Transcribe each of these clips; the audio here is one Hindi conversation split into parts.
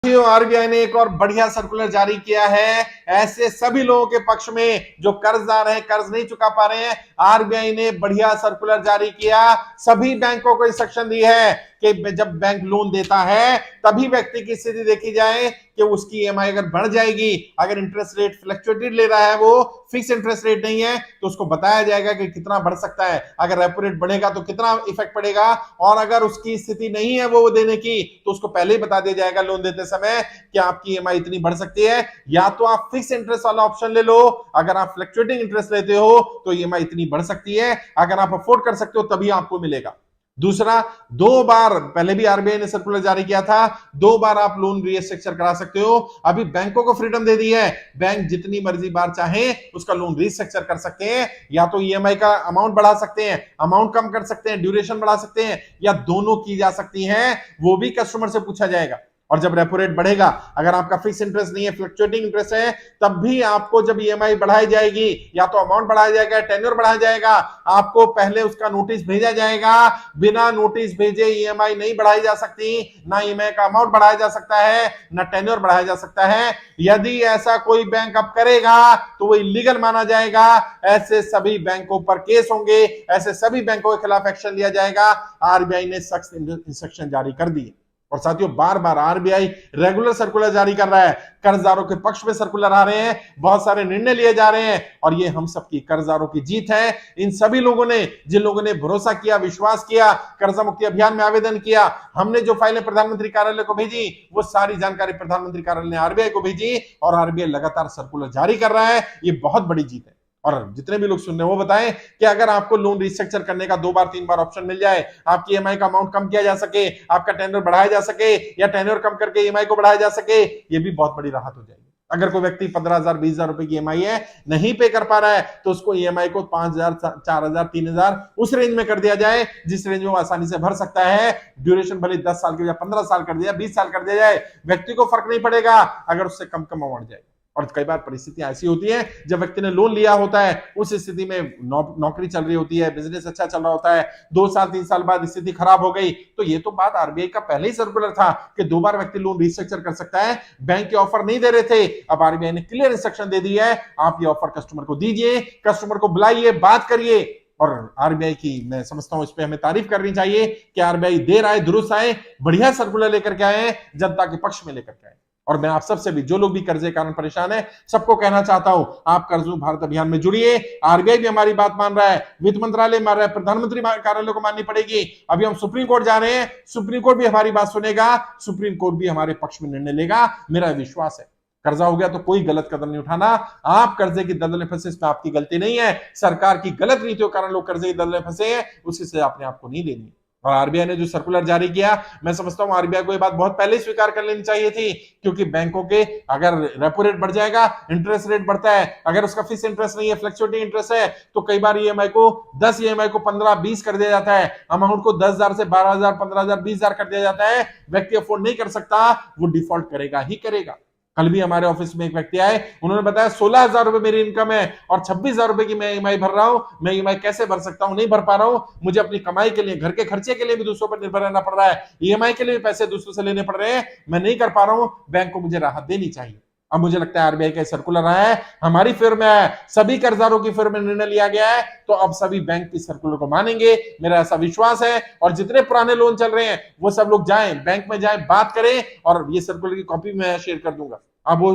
आरबीआई ने एक और बढ़िया सर्कुलर जारी किया है। ऐसे सभी लोगों के पक्ष में जो कर्जदार हैं, कर्ज नहीं चुका पा रहे हैं, आरबीआई ने बढ़िया सर्कुलर जारी किया। सभी बैंकों को इंस्ट्रक्शन दी है कि जब बैंक लोन देता है तभी व्यक्ति की स्थिति देखी जाए कि उसकी ईएमआई अगर बढ़ जाएगी, अगर इंटरेस्ट रेट फ्लक्चुएटेड ले रहा है, वो फिक्स इंटरेस्ट रेट नहीं है, तो उसको बताया जाएगा कि कितना बढ़ सकता है, अगर रेपो रेट बढ़ेगा तो कितना इफेक्ट पड़ेगा, और अगर उसकी स्थिति नहीं है वो देने की तो उसको पहले ही बता दिया जाएगा लोन देते समय कि आपकी ईएमआई इतनी बढ़ सकती है। या तो आप फिक्स इंटरेस्ट वाला ऑप्शन ले लो, अगर आप फ्लक्चुएटिंग इंटरेस्ट लेते हो तो ईएमआई इतनी बढ़ सकती है, अगर आप अफोर्ड कर सकते हो तभी आपको मिलेगा। दूसरा, 2 बार पहले भी आरबीआई ने सर्कुलर जारी किया था, 2 बार आप लोन रीस्ट्रक्चर करा सकते हो। अभी बैंकों को फ्रीडम दे दी है, बैंक जितनी मर्जी बार चाहे उसका लोन रीस्ट्रक्चर कर सकते हैं, या तो ईएमआई का अमाउंट बढ़ा सकते हैं, अमाउंट कम कर सकते हैं, ड्यूरेशन बढ़ा सकते हैं, या दोनों की जा सकती हैं। वो भी कस्टमर से पूछा जाएगा। और जब रेपो रेट बढ़ेगा, अगर आपका फिक्स इंटरेस्ट नहीं है, फ्लक्चुएटिंग इंटरेस्ट है, तब भी आपको जब ईएमआई बढ़ाई जाएगी, या तो अमाउंट बढ़ाया जाएगा, टेन्योर बढ़ाया जाएगा, आपको पहले उसका नोटिस भेजा जाएगा। बिना नोटिस भेजे ईएमआई नहीं बढ़ाई जा सकती, ना ईएमआई का अमाउंट बढ़ाया जा सकता है, ना टेन्योर बढ़ाया जा सकता है। यदि ऐसा कोई बैंक अब करेगा तो वो इलीगल माना जाएगा। ऐसे सभी बैंकों पर केस होंगे, ऐसे सभी बैंकों के खिलाफ एक्शन लिया जाएगा। आरबीआई ने सख्त इंस्ट्रक्शन जारी कर दिए। और साथियों, बार बार आरबीआई रेगुलर सर्कुलर जारी कर रहा है, कर्जदारों के पक्ष में सर्कुलर आ रहे हैं, बहुत सारे निर्णय लिए जा रहे हैं, और ये हम सबकी कर्जदारों की जीत है। इन सभी लोगों ने, जिन लोगों ने भरोसा किया, विश्वास किया, कर्जा मुक्ति अभियान में आवेदन किया, हमने जो फाइलें प्रधानमंत्री कार्यालय को भेजी, वो सारी जानकारी प्रधानमंत्री कार्यालय ने आरबीआई को भेजी, और आरबीआई लगातार सर्कुलर जारी कर रहा है। ये बहुत बड़ी जीत है। और जितने भी लोग सुन रहे हैं वो बताएं कि अगर आपको लोन रिस्ट्रक्चर करने का 2 बार 3 बार ऑप्शन मिल जाए, आपकी ईएमआई का अमाउंट कम किया जा सके, आपका टेन्योर बढ़ाया जा सके, या टेन्योर कम करके ईएमआई को बढ़ाया जा सके, ये भी बहुत बड़ी राहत हो जाएगी। अगर कोई व्यक्ति 15,000 20,000 रुपए की ईएमआई है, नहीं पे कर पा रहा है, तो उसको ईएमआई को 5,000 4,000 3,000 उस रेंज में कर दिया जाए जिस रेंज में वो आसानी से भर सकता है। ड्यूरेशन भले 10 साल की या 15 साल कर दिया, 20 साल कर दिया जाए, व्यक्ति को फर्क नहीं पड़ेगा अगर उससे कम कम अमाउंट जाए। और कई बार परिस्थितियां ऐसी होती है जब व्यक्ति ने लोन लिया होता है, उस स्थिति में नौकरी चल रही होती है, बिजनेस अच्छा चल रहा होता है, 2 साल 3 साल बाद स्थिति खराब हो गई, तो ये तो बात आरबीआई का पहले ही सर्कुलर था कि 2 बार व्यक्ति लोन रिस्ट्रक्चर कर सकता है। बैंक के ऑफर नहीं दे रहे थे, अब आरबीआई ने क्लियर इंस्ट्रक्शन दे दी है, आप ये ऑफर कस्टमर को दीजिए, कस्टमर को बुलाइए, बात करिए। और आरबीआई की मैं समझता हूं इस पे हमें तारीफ करनी चाहिए कि आरबीआई देर आए दुरुस्त आए, बढ़िया सर्कुलर लेकर के आए, जनता के पक्ष में लेकर के आए। और मैं आप सबसे भी, जो लोग भी कर्जे के कारण परेशान है, सबको कहना चाहता हूं, आप कर्जमुक्त भारत अभियान में जुड़िए। आरबीआई भी हमारी बात मान रहा है, वित्त मंत्रालय मान रहा है, प्रधानमंत्री कार्यालय को माननी पड़ेगी। अभी हम सुप्रीम कोर्ट जा रहे हैं, सुप्रीम कोर्ट भी हमारी बात सुनेगा, सुप्रीम कोर्ट भी हमारे पक्ष में निर्णय लेगा, मेरा विश्वास है। कर्जा हो गया तो कोई गलत कदम नहीं उठाना। आप कर्जे की दलदल में फंसे, इसमें आपकी गलती नहीं है, सरकार की गलत नीतियों के कारण लोग कर्जे की दलदल में फंसे हैं, उसकी सजा अपने आप को नहीं देनी। और आरबीआई ने जो सर्कुलर जारी किया, मैं समझता हूं आरबीआई को ये बात बहुत पहले स्वीकार कर लेनी चाहिए थी, क्योंकि बैंकों के अगर रेपो रेट बढ़ जाएगा, इंटरेस्ट रेट बढ़ता है, अगर उसका फिक्स इंटरेस्ट नहीं है, फ्लक्चुएटिंग इंटरेस्ट है, तो कई बार ईएमआई को 10 ईएमआई को 15 20 कर दिया जाता है, अमाउंट को 10,000 से 12,000 15,000 20,000 कर दिया जाता है। व्यक्ति अफोर्ड नहीं कर सकता, वो डिफॉल्ट करेगा ही करेगा। कल भी हमारे ऑफिस में एक व्यक्ति आए, उन्होंने बताया 16,000 रुपए मेरी इनकम है और 26,000 रुपए की मैं ईएमआई भर रहा हूं, मैं ईएमआई कैसे भर सकता हूं, नहीं भर पा रहा हूं, मुझे अपनी कमाई के लिए, घर के खर्चे के लिए भी दूसरों पर निर्भर रहना पड़ रहा है, ईएमआई के लिए भी पैसे दूसरों से लेने पड़ रहे हैं, मैं नहीं कर पा रहा हूं, बैंक को मुझे राहत देनी चाहिए। अब मुझे लगता है आरबीआई का सर्कुलर आया है, हमारी फेवर में आया है, सभी कर्जदारों की फेवर में निर्णय लिया गया है, तो अब सभी बैंक की सर्कुलर को मानेंगे, मेरा ऐसा विश्वास है। और जितने पुराने लोन चल रहे हैं वो सब लोग जाएं, बैंक में जाएं, बात करें, और ये सर्कुलर की कॉपी मैं शेयर कर दूंगा, आप वो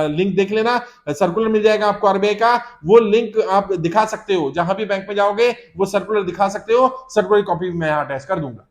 लिंक देख लेना, सर्कुलर मिल जाएगा आपको आरबीआई का, वो लिंक आप दिखा सकते हो, जहां भी बैंक में जाओगे वो सर्कुलर दिखा सकते हो, सर्कुलर की कॉपी मैं अटैच कर दूंगा।